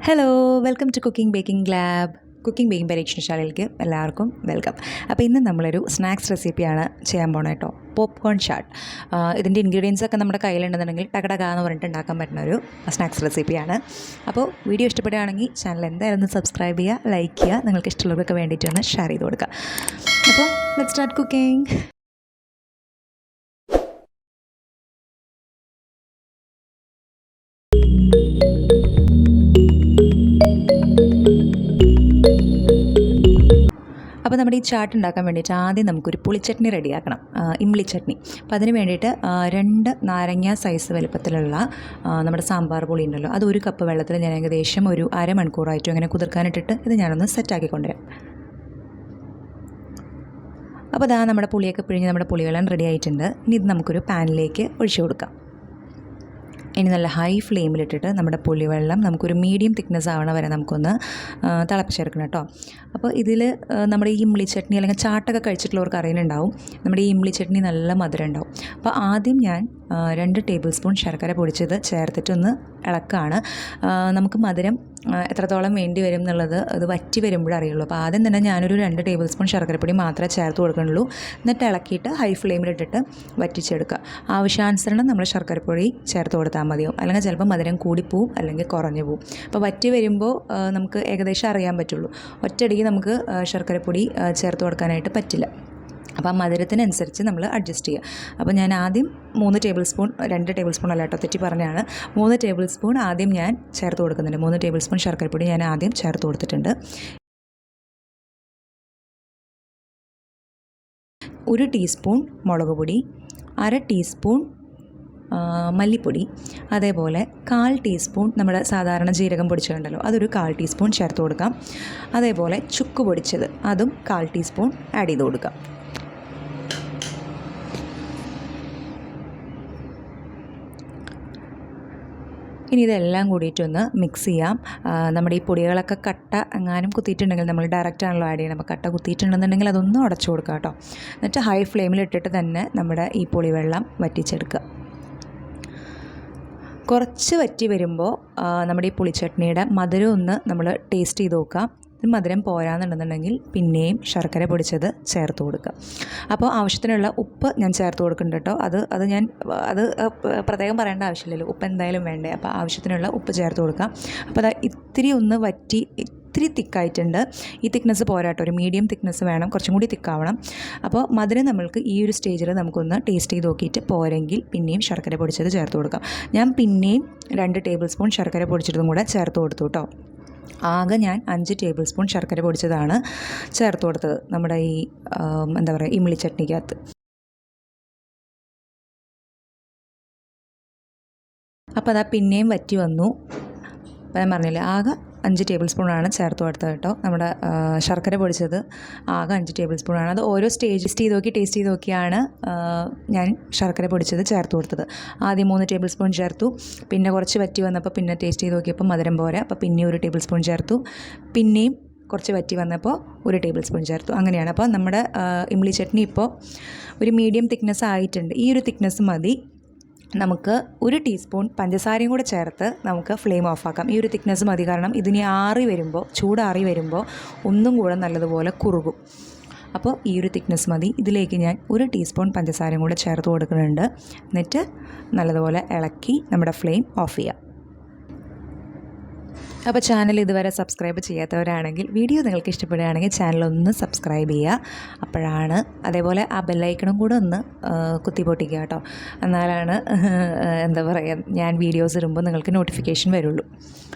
Hello welcome to cooking baking lab cooking പരീക്ഷണശാലയിലേക്ക് എല്ലാവർക്കും welcome. അപ്പോൾ ഇന്ന് നമ്മളൊരു സ്നാക്സ് റെസിപ്പിയാണ് ചെയ്യാൻ പോണത് കേട്ടോ. പോപ്കോൺ ചാട്ട്. ഇതിൻ്റെ ഇൻഗ്രീഡിയൻസ് ഒക്കെ നമ്മുടെ കയ്യിലുണ്ടെന്നുണ്ടെങ്കിൽ ടകടക എന്ന് പറഞ്ഞിട്ട് ഉണ്ടാക്കാൻ പറ്റുന്ന ഒരു സ്നാക്സ് റെസിപ്പിയാണ്. അപ്പോൾ വീഡിയോ ഇഷ്ടപ്പെടുകയാണെങ്കിൽ ചാനൽ എന്തായാലും സബ്സ്ക്രൈബ് ചെയ്യുക, ലൈക്ക് ചെയ്യുക, നിങ്ങൾക്ക് ഇഷ്ടമുള്ളവർക്ക് വേണ്ടിയിട്ടൊന്ന് ഷെയർ ചെയ്ത് കൊടുക്കുക. അപ്പോൾ ലെറ്റ്സ് സ്റ്റാർട്ട് കുക്കിംഗ്. അപ്പോൾ നമ്മുടെ ഈ ചാട്ട് ഉണ്ടാക്കാൻ വേണ്ടിയിട്ട് ആദ്യം നമുക്കൊരു പുളിച്ചട്നി റെഡിയാക്കണം, ഇംലി ചട്നി. അപ്പോൾ അതിന് വേണ്ടിയിട്ട് 2 നാരങ്ങ സൈസ് വലുപ്പത്തിലുള്ള നമ്മുടെ സാമ്പാർ പൊടി ഉണ്ടല്ലോ, അത് 1 കപ്പ് വെള്ളത്തിൽ ഞാൻ ഏകദേശം ഒരു അരമണിക്കൂറായിട്ടും അങ്ങനെ കുതിർക്കാനിട്ടിട്ട് ഇത് ഞാനൊന്ന് സെറ്റാക്കി കൊണ്ടുവരാം. അപ്പോൾ അതാ നമ്മുടെ പുളിയൊക്കെ പിഴിഞ്ഞ് നമ്മുടെ പുളിവെള്ളം റെഡി ആയിട്ടുണ്ട്. ഇനി ഇത് നമുക്കൊരു പാനിലേക്ക് ഒഴിച്ചു കൊടുക്കാം. ഇനി നല്ല ഹൈ ഫ്ലെയിമിലിട്ടിട്ട് നമ്മുടെ പുളിവെള്ളം നമുക്കൊരു മീഡിയം തിക്നെസ് ആവണ വരെ നമുക്കൊന്ന് തിളപ്പിച്ചെടുക്കണം കേട്ടോ. അപ്പോൾ ഇതിൽ നമ്മുടെ ഈ ഇംലി ചട്നി അല്ലെങ്കിൽ ചാട്ടൊക്കെ കഴിച്ചിട്ടുള്ളവർക്ക് അറിയുന്നുണ്ടാവും, നമ്മുടെ ഈ ഇംലി ചട്നി നല്ല മധുരം ഉണ്ടാവും. അപ്പോൾ ആദ്യം ഞാൻ 2 ടേബിൾ സ്പൂൺ ശർക്കര പൊടിച്ചത് ചേർത്തിട്ടൊന്ന് ഇളക്കാണ്. നമുക്ക് മധുരം എത്രത്തോളം വേണ്ടി വരും എന്നുള്ളത് അത് വറ്റി വരുമ്പോഴേ അറിയുള്ളൂ. അപ്പോൾ ആദ്യം തന്നെ ഞാനൊരു 2 ടേബിൾ സ്പൂൺ ശർക്കരപ്പൊടി മാത്രമേ ചേർത്ത് കൊടുക്കുന്നുള്ളൂ. എന്നിട്ട് ഇളക്കിയിട്ട് ഹൈ ഫ്ലെയിമിലിട്ടിട്ട് വറ്റിച്ചെടുക്കുക. ആവശ്യാനുസരണം നമ്മൾ ശർക്കരപ്പൊടി ചേർത്ത് കൊടുത്താൽ മതിയാവും, അല്ലെങ്കിൽ ചിലപ്പോൾ മധുരം കൂടിപ്പോവും അല്ലെങ്കിൽ കുറഞ്ഞു പോവും. അപ്പോൾ വറ്റി വരുമ്പോൾ നമുക്ക് ഏകദേശം അറിയാൻ പറ്റുള്ളൂ. ഒറ്റയടിക്ക് നമുക്ക് ശർക്കരപ്പൊടി ചേർത്ത് കൊടുക്കാനായിട്ട് പറ്റില്ല. അപ്പോൾ ആ മധുരത്തിനനുസരിച്ച് നമ്മൾ അഡ്ജസ്റ്റ് ചെയ്യുക. അപ്പോൾ ഞാൻ ആദ്യം 3 ടേബിൾ സ്പൂൺ, 2 ടേബിൾ സ്പൂൺ അല്ല കേട്ടോ, തെറ്റി പറഞ്ഞാണ്, 3 ടേബിൾ സ്പൂൺ ആദ്യം ഞാൻ ചേർത്ത് കൊടുക്കുന്നുണ്ട്. 3 ടേബിൾ സ്പൂൺ ശർക്കരപ്പൊടി ഞാൻ ആദ്യം ചേർത്ത് കൊടുത്തിട്ടുണ്ട്. 1 ടീസ്പൂൺ മുളക് പൊടി, 1/2 ടീസ്പൂൺ മല്ലിപ്പൊടി, അതേപോലെ 1/4 ടീസ്പൂൺ നമ്മുടെ സാധാരണ ജീരകം പൊടിച്ചതുണ്ടല്ലോ, അതൊരു 1/4 ടീസ്പൂൺ ചേർത്ത് കൊടുക്കാം. അതേപോലെ ചുക്ക് പൊടിച്ചത് അതും 1/4 ടീസ്പൂൺ ആഡ് ചെയ്ത് കൊടുക്കാം. ഇനി ഇതെല്ലാം കൂടിയിട്ടൊന്ന് മിക്സ് ചെയ്യാം. നമ്മുടെ ഈ പൊടികളൊക്കെ കട്ട എങ്ങാനും കുത്തിയിട്ടുണ്ടെങ്കിൽ നമ്മൾ ഡയറക്റ്റ് ആണല്ലോ ആഡ് ചെയ്യണം. അപ്പോൾ കട്ട കുത്തിയിട്ടുണ്ടെന്നുണ്ടെങ്കിൽ അതൊന്നും ഉടച്ചു കൊടുക്കുക കേട്ടോ. എന്നിട്ട് ഹൈ ഫ്ലെയിമിൽ ഇട്ടിട്ട് തന്നെ നമ്മുടെ ഈ പുളിവെള്ളം വറ്റിച്ചെടുക്കുക. കുറച്ച് വറ്റി വരുമ്പോൾ നമ്മുടെ ഈ പുളിച്ചട്നിയുടെ മധുരം ഒന്ന് നമ്മൾ ടേസ്റ്റ് ചെയ്ത് നോക്കാം. മധുരം പോരാന്നുണ്ടെന്നുണ്ടെങ്കിൽ പിന്നെയും ശർക്കര പൊടിച്ചത് ചേർത്ത് കൊടുക്കുക. അപ്പോൾ ആവശ്യത്തിനുള്ള ഉപ്പ് ഞാൻ ചേർത്ത് കൊടുക്കുന്നുണ്ട് കേട്ടോ. അത് പ്രത്യേകം പറയേണ്ട ആവശ്യമില്ലല്ലോ, ഉപ്പ് എന്തായാലും വേണ്ടേ. അപ്പോൾ ആവശ്യത്തിനുള്ള ഉപ്പ് ചേർത്ത് കൊടുക്കാം. അപ്പോൾ അത് ഇത്തിരി ഒന്ന് വറ്റി, ഇത്തിരി തിക്കായിട്ടുണ്ട്. ഈ തിക്നെസ് പോരാട്ടോ, ഒരു മീഡിയം തിക്നെസ് വേണം, കുറച്ചും കൂടി തിക്കാവണം. അപ്പോൾ മധുരം നമ്മൾക്ക് ഈ ഒരു സ്റ്റേജിൽ നമുക്കൊന്ന് ടേസ്റ്റ് ചെയ്ത് നോക്കിയിട്ട് പോരെങ്കിൽ പിന്നെയും ശർക്കര പൊടിച്ചത് ചേർത്ത് കൊടുക്കാം. ഞാൻ പിന്നെയും 2 ടേബിൾ സ്പൂൺ ശർക്കര പൊടിച്ചതും കൂടെ ചേർത്ത് കൊടുത്തു കേട്ടോ. ആകെ ഞാൻ 5 ടേബിൾ സ്പൂൺ ശർക്കര പൊടിച്ചതാണ് ചേർത്ത് കൊടുത്തത് നമ്മുടെ ഈ എന്താ പറയുക ഇംലി ചട്നിക്കകത്ത്. അപ്പോൾ അതാ പിന്നെയും വറ്റി വന്നു. ഞാൻ പറഞ്ഞില്ലേ, ആകെ 5 ടേബിൾ സ്പൂണാണ് ചേർത്ത് കൊടുത്തത് കേട്ടോ. നമ്മുടെ ശർക്കര പൊടിച്ചത് ആകെ 5 ടേബിൾ സ്പൂണാണ്. അത് ഓരോ ടേസ്റ്റ് ചെയ്ത് നോക്കിയാണ് ഞാൻ ശർക്കര പൊടിച്ചത് ചേർത്ത് കൊടുത്തത്. ആദ്യം 3 ടേബിൾ സ്പൂൺ ചേർത്തു, പിന്നെ കുറച്ച് വറ്റി വന്നപ്പോൾ പിന്നെ ടേസ്റ്റ് ചെയ്ത് നോക്കിയപ്പോൾ മധുരം പോരാ, അപ്പോൾ പിന്നെ 1 ടേബിൾ സ്പൂൺ ചേർത്തു, പിന്നെയും കുറച്ച് വറ്റി വന്നപ്പോൾ 1 ടേബിൾ സ്പൂൺ ചേർത്തു. അങ്ങനെയാണ്. അപ്പോൾ നമ്മുടെ ഇംലി ചട്നി ഇപ്പോൾ ഒരു മീഡിയം തിക്നെസ് ആയിട്ടുണ്ട്. ഈ ഒരു തിക്നെസ് മതി. നമുക്ക് 1 ടീസ്പൂൺ പഞ്ചസാരയും കൂടെ ചേർത്ത് നമുക്ക് ഫ്ലെയിം ഓഫാക്കാം. ഈ ഒരു തിക്നെസ് മതി, കാരണം ഇതിനി ചൂടാറി വരുമ്പോൾ ഒന്നും കൂടെ നല്ലതുപോലെ കുറുകും. അപ്പോൾ ഈ ഒരു തിക്നെസ് മതി. ഇതിലേക്ക് ഞാൻ 1 ടീസ്പൂൺ പഞ്ചസാരയും കൂടെ ചേർത്ത് കൊടുക്കുന്നുണ്ട്. എന്നിട്ട് നല്ലതുപോലെ ഇളക്കി നമ്മുടെ ഫ്ലെയിം ഓഫ് ചെയ്യാം. അപ്പോൾ ചാനൽ ഇതുവരെ സബ്സ്ക്രൈബ് ചെയ്യാത്തവരാണെങ്കിൽ, വീഡിയോ നിങ്ങൾക്ക് ഇഷ്ടപ്പെടുകയാണെങ്കിൽ ചാനലൊന്ന് സബ്സ്ക്രൈബ് ചെയ്യുക. അപ്പോഴാണ്, അതേപോലെ ആ ബെല്ലൈക്കണും കൂടെ ഒന്ന് കുത്തി പൊട്ടിക്കുക കേട്ടോ. എന്നാലാണ് എന്താ പറയുക, ഞാൻ വീഡിയോസ് ഇടുമ്പോൾ നിങ്ങൾക്ക് നോട്ടിഫിക്കേഷൻ വരുള്ളൂ.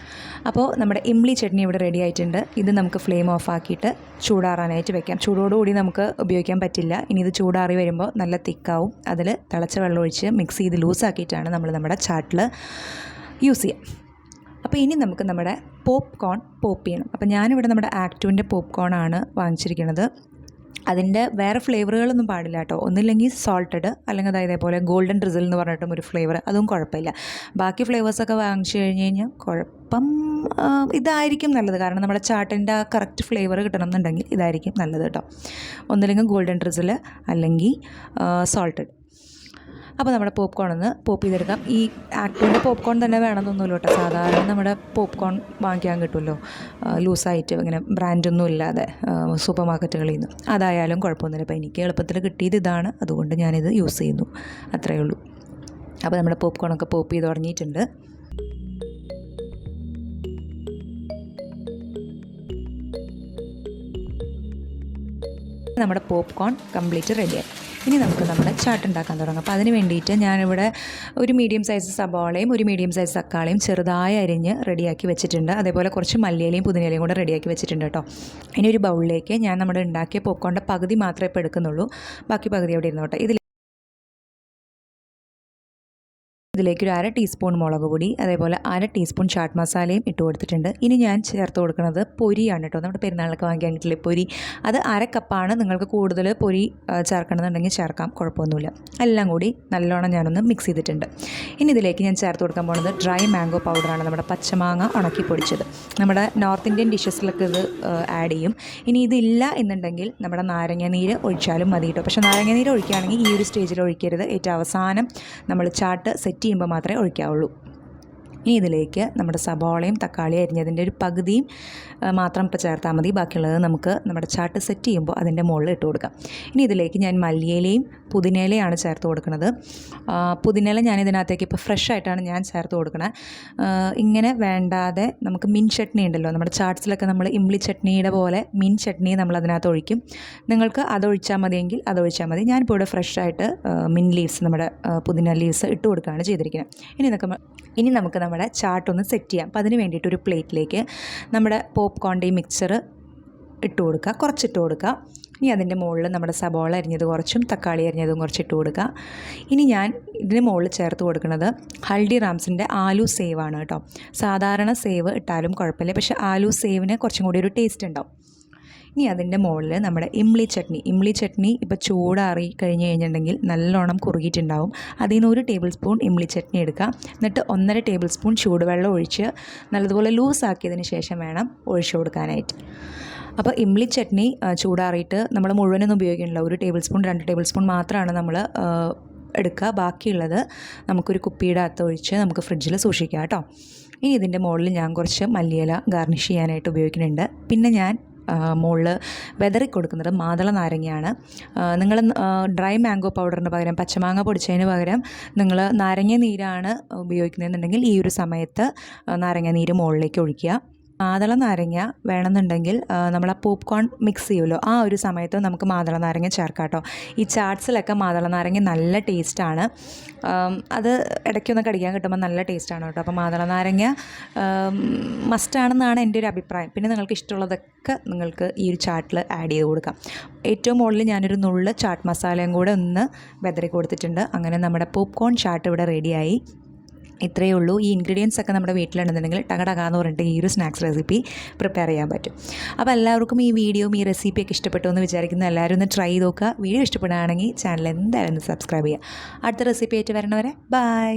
അപ്പോൾ നമ്മുടെ ഇംലി ചട്നി ഇവിടെ റെഡി ആയിട്ടുണ്ട്. ഇത് നമുക്ക് ഫ്ലെയിം ഓഫ് ആക്കിയിട്ട് ചൂടാറാനായിട്ട് വെക്കാം. ചൂടോടുകൂടി നമുക്ക് ഉപയോഗിക്കാൻ പറ്റില്ല. ഇനി ഇത് ചൂടാറി വരുമ്പോൾ നല്ല തിക്കാവും. അതിൽ തിളച്ച വെള്ളം ഒഴിച്ച് മിക്സ് ചെയ്ത് ലൂസാക്കിയിട്ടാണ് നമ്മൾ നമ്മുടെ ചാട്ടിൽ യൂസ് ചെയ്യുക. അപ്പോൾ ഇനി നമുക്ക് നമ്മുടെ പോപ്കോൺ പോപ്പ് ചെയ്യണം. അപ്പോൾ ഞാനിവിടെ നമ്മുടെ ആക്ടുവിൻ്റെ പോപ്കോണാണ് വാങ്ങിച്ചിരിക്കുന്നത്. അതിൻ്റെ വേറെ ഫ്ലേവറുകളൊന്നും പാടില്ല കേട്ടോ. ഒന്നില്ലെങ്കിൽ സോൾട്ടഡ്, അല്ലെങ്കിൽ അതേപോലെ ഗോൾഡൻ ഡ്രിസിൽ എന്ന് പറഞ്ഞിട്ടും ഒരു ഫ്ലേവർ, അതും കുഴപ്പമില്ല. ബാക്കി ഫ്ലേവേഴ്സൊക്കെ വാങ്ങിച്ചു കഴിഞ്ഞ് കഴിഞ്ഞാൽ ഇതായിരിക്കും നല്ലത്. കാരണം നമ്മുടെ ചാട്ടിൻ്റെ ആ കറക്റ്റ് ഫ്ലേവർ കിട്ടണം എന്നുണ്ടെങ്കിൽ ഇതായിരിക്കും നല്ലത് കേട്ടോ. ഒന്നില്ലെങ്കിൽ ഗോൾഡൻ ഡ്രിസിൽ അല്ലെങ്കിൽ സോൾട്ടഡ്. അപ്പോൾ നമ്മുടെ പോപ്കോൺ ഒന്ന് പോപ്പ് ചെയ്തെടുക്കാം. ഈ ആക്ടോൻ്റെ പോപ്കോൺ തന്നെ വേണമെന്നൊന്നുമില്ല കേട്ടോ. സാധാരണ നമ്മുടെ പോപ്കോൺ വാങ്ങിക്കാൻ കിട്ടുമല്ലോ, ലൂസായിട്ട് ഇങ്ങനെ ബ്രാൻഡൊന്നും ഇല്ലാതെ സൂപ്പർ മാർക്കറ്റുകളിൽ നിന്ന്. അതായാലും കുഴപ്പമൊന്നുമില്ല. അപ്പോൾ എനിക്ക് എളുപ്പത്തിൽ കിട്ടിയത് ഇതാണ്, അതുകൊണ്ട് ഞാനിത് യൂസ് ചെയ്യുന്നു, അത്രയേ ഉള്ളൂ. അപ്പോൾ നമ്മുടെ പോപ്കോണൊക്കെ പോപ്പ് ചെയ്ത് തുടങ്ങിയിട്ടുണ്ട്. നമ്മുടെ പോപ്കോൺ കംപ്ലീറ്റ് റെഡിയായി. ഇനി നമുക്ക് നമ്മുടെ ചാട്ട് ഉണ്ടാക്കാൻ തുടങ്ങാം. അപ്പോൾ അതിന് വേണ്ടിയിട്ട് ഞാനിവിടെ ഒരു മീഡിയം സൈസ് സവാളയും ഒരു മീഡിയം സൈസ് തക്കാളിയും ചെറുതായി അരിഞ്ഞ് റെഡിയാക്കി വെച്ചിട്ടുണ്ട്. അതേപോലെ കുറച്ച് മല്ലിയിലയും പുതിനയിലയും കൂടെ റെഡിയാക്കി വെച്ചിട്ടുണ്ട് കേട്ടോ. ഇനി ഒരു ബൗളിലേക്ക് ഞാൻ നമ്മുടെ ഉണ്ടാക്കിയ പോപ്കോണിൻ്റെ പകുതി മാത്രമേ ഇപ്പോൾ എടുക്കുന്നുള്ളൂ, ബാക്കി പകുതി അവിടെ ഇരുന്നോട്ടെ. ഇതിലേക്ക് ഒരു 1/2 ടീസ്പൂൺ മുളക് പൊടി, അതേപോലെ 1/2 ടീസ്പൂൺ ചാട്ട് മസാലയും ഇട്ട് കൊടുത്തിട്ടുണ്ട്. ഇനി ഞാൻ ചേർത്ത് കൊടുക്കുന്നത് പൊരിയാണ് കേട്ടോ. നമ്മുടെ പെരുന്നാളിലൊക്കെ വാങ്ങിക്കാൻ കിട്ടില്ലേ പൊരി, അത് 1/2 കപ്പാണ്. നിങ്ങൾക്ക് കൂടുതൽ പൊരി ചേർക്കണമെന്നുണ്ടെങ്കിൽ ചേർക്കാം, കുഴപ്പമൊന്നുമില്ല. എല്ലാം കൂടി നല്ലോണം ഞാനൊന്ന് മിക്സ് ചെയ്തിട്ടുണ്ട്. ഇനി ഇതിലേക്ക് ഞാൻ ചേർത്ത് കൊടുക്കാൻ പോകുന്നത് ഡ്രൈ മാംഗോ പൗഡറാണ്, നമ്മുടെ പച്ചമാങ്ങ ഉണക്കി പൊടിച്ചത്. നമ്മുടെ നോർത്ത് ഇന്ത്യൻ ഡിഷസിലൊക്കെ ഇത് ആഡ് ചെയ്യും. ഇനി ഇതില്ല എന്നുണ്ടെങ്കിൽ നമ്മുടെ നാരങ്ങ നീര് ഒഴിച്ചാലും മതി കേട്ടോ. പക്ഷേ നാരങ്ങ നീര് ഒഴിക്കുകയാണെങ്കിൽ ഈ ഒരു സ്റ്റേജിൽ ഒഴിക്കരുത്, ഏറ്റവും അവസാനം നമ്മൾ ചാട്ട് സെറ്റ് ചെയ്യുമ്പോൾ മാത്രമേ ഒഴിക്കാവുള്ളൂ. ഇനി ഇതിലേക്ക് നമ്മുടെ സവാളയും തക്കാളിയും അരിഞ്ഞതിൻ്റെ ഒരു പകുതിയും മാത്രം ഇപ്പോൾ ചേർത്താൽ മതി. ബാക്കിയുള്ളത് നമുക്ക് നമ്മുടെ ചാട്ട് സെറ്റ് ചെയ്യുമ്പോൾ അതിൻ്റെ മുകളിൽ ഇട്ട് കൊടുക്കാം. ഇനി ഇതിലേക്ക് ഞാൻ മല്ലിയിലയും പുതിനയിലയാണ് ചേർത്ത് കൊടുക്കുന്നത്. പുതിനയില ഞാൻ ഇതിനകത്തേക്ക് ഇപ്പോൾ ഫ്രഷ് ആയിട്ടാണ് ഞാൻ ചേർത്ത് കൊടുക്കുന്നത്. ഇങ്ങനെ വേണ്ടാതെ നമുക്ക് മിൻ ചട്നി ഉണ്ടല്ലോ, നമ്മുടെ ചാട്ട്സിലൊക്കെ നമ്മൾ ഇംലി ചട്നിയുടെ പോലെ മിൻ ചട്നി നമ്മൾ അതിനകത്ത് ഒഴിക്കും. നിങ്ങൾക്ക് അതൊഴിച്ചാൽ മതിയെങ്കിൽ അതൊഴിച്ചാൽ മതി. ഞാനിപ്പോൾ ഇവിടെ ഫ്രഷ് ആയിട്ട് മിൻ ലീവ്സ്, നമ്മുടെ പുതിന ലീവ്സ് ഇട്ട് കൊടുക്കുകയാണ് ചെയ്തിരിക്കുന്നത്. ഇനി നമുക്ക് നമ്മുടെ ചാട്ടൊന്ന് സെറ്റ് ചെയ്യാം. അപ്പോൾ അതിന് വേണ്ടിയിട്ട് ഒരു പ്ലേറ്റിലേക്ക് നമ്മുടെ പോപ്കോണിൻ്റെ മിക്സ്ചർ ഇട്ട് കൊടുക്കുക, കുറച്ചിട്ട് കൊടുക്കുക. ഇനി അതിൻ്റെ മുകളിൽ നമ്മുടെ സബോള അരിഞ്ഞത് കുറച്ചും തക്കാളി അരിഞ്ഞതും കുറച്ചിട്ട് കൊടുക്കുക. ഇനി ഞാൻ ഇതിന് മുകളിൽ ചേർത്ത് കൊടുക്കുന്നത് ഹൽദിറാംസിൻ്റെ ആലു സേവാണ് കേട്ടോ. സാധാരണ സേവ് ഇട്ടാലും കുഴപ്പമില്ല, പക്ഷേ ആലു സേവിന് കുറച്ചും കൂടി ഒരു ടേസ്റ്റ് ഉണ്ടാവും. ഇനി അതിൻ്റെ മുകളിൽ നമ്മുടെ ഇംലി ചട്നി ഇപ്പോൾ ചൂടാറി കഴിഞ്ഞ് കഴിഞ്ഞിട്ടുണ്ടെങ്കിൽ നല്ലോണം കുറുകിയിട്ടുണ്ടാവും. അതിൽ നിന്ന് 1 ടേബിൾ സ്പൂൺ ഇംലി ചട്നി എടുക്കുക. എന്നിട്ട് 1.5 ടേബിൾ സ്പൂൺ ചൂടുവെള്ളം ഒഴിച്ച് നല്ലതുപോലെ ലൂസാക്കിയതിന് ശേഷം വേണം ഒഴിച്ചു കൊടുക്കാനായിട്ട്. അപ്പോൾ ഇംലി ചട്നി ചൂടാറിയിട്ട് നമ്മൾ മുഴുവനൊന്നും ഉപയോഗിക്കണില്ല, 1 ടേബിൾ സ്പൂൺ 2 ടേബിൾ സ്പൂൺ മാത്രമാണ് നമ്മൾ എടുക്കുക. ബാക്കിയുള്ളത് നമുക്കൊരു കുപ്പിയുടെ അകത്ത് ഒഴിച്ച് നമുക്ക് ഫ്രിഡ്ജിൽ സൂക്ഷിക്കാം കേട്ടോ. ഇനി ഇതിൻ്റെ മുകളിൽ ഞാൻ കുറച്ച് മല്ലിയില ഗാർണിഷ് ചെയ്യാനായിട്ട് ഉപയോഗിക്കുന്നുണ്ട്. പിന്നെ ഞാൻ മുകളിൽ വെതറി കൊടുക്കുന്നത് മാതള നാരങ്ങയാണ്. നിങ്ങൾ ഡ്രൈ മാംഗോ പൗഡറിന് പകരം പച്ചമാങ്ങ പൊടിച്ചതിന് പകരം നിങ്ങൾ നാരങ്ങ നീരാണ് ഉപയോഗിക്കുന്നതെന്നുണ്ടെങ്കിൽ ഈ ഒരു സമയത്ത് നാരങ്ങ നീര് മുകളിലേക്ക് ഒഴിക്കുക. മാതള നാരങ്ങ വേണമെന്നുണ്ടെങ്കിൽ നമ്മൾ ആ പോപ്കോൺ മിക്സ് ചെയ്യുമല്ലോ, ആ ഒരു സമയത്ത് നമുക്ക് മാതള നാരങ്ങ ചേർക്കാം കേട്ടോ. ഈ ചാട്ട്സിലൊക്കെ മാതള നാരങ്ങ നല്ല ടേസ്റ്റാണ്, അത് ഇടയ്ക്കൊന്ന് കടിക്കാൻ കിട്ടുമ്പോൾ നല്ല ടേസ്റ്റാണ് കേട്ടോ. അപ്പോൾ മാതള നാരങ്ങ മസ്റ്റാണെന്നാണ് എൻ്റെ ഒരു അഭിപ്രായം. പിന്നെ നിങ്ങൾക്ക് ഇഷ്ടമുള്ളതൊക്കെ നിങ്ങൾക്ക് ഈ ഒരു ചാട്ടിൽ ആഡ് ചെയ്ത് കൊടുക്കാം. ഏറ്റവും മുകളിൽ ഞാനൊരു നുള്ള് ചാട്ട് മസാലയും കൂടെ ഒന്ന് വെതറി കൊടുത്തിട്ടുണ്ട്. അങ്ങനെ നമ്മുടെ പോപ്കോൺ ചാട്ട് ഇവിടെ റെഡിയായി. ഇത്രയേ ഉള്ളൂ. ഈ ഇൻഗ്രീഡിയൻസ് ഒക്കെ നമ്മുടെ വീട്ടിലുണ്ടെന്നുണ്ടെങ്കിൽ ടകടകാന്ന് പറഞ്ഞിട്ട് ഈ ഒരു സ്നാക്സ് റെസിപ്പി പ്രിപ്പയർ ചെയ്യാൻ പറ്റും. അപ്പോൾ എല്ലാവർക്കും ഈ വീഡിയോയും ഈ റെസിപ്പിയൊക്കെ ഇഷ്ടപ്പെട്ടു എന്ന് വിചാരിക്കുന്നു. എല്ലാവരും ഒന്ന് ട്രൈ ചെയ്ത് നോക്കുക. വീഡിയോ ഇഷ്ടപ്പെടുകയാണെങ്കിൽ ചാനൽ എന്തായാലും ഒന്ന് സബ്സ്ക്രൈബ് ചെയ്യുക. അടുത്ത റെസിപ്പി ആയിട്ട് വരണവരെ ബൈ.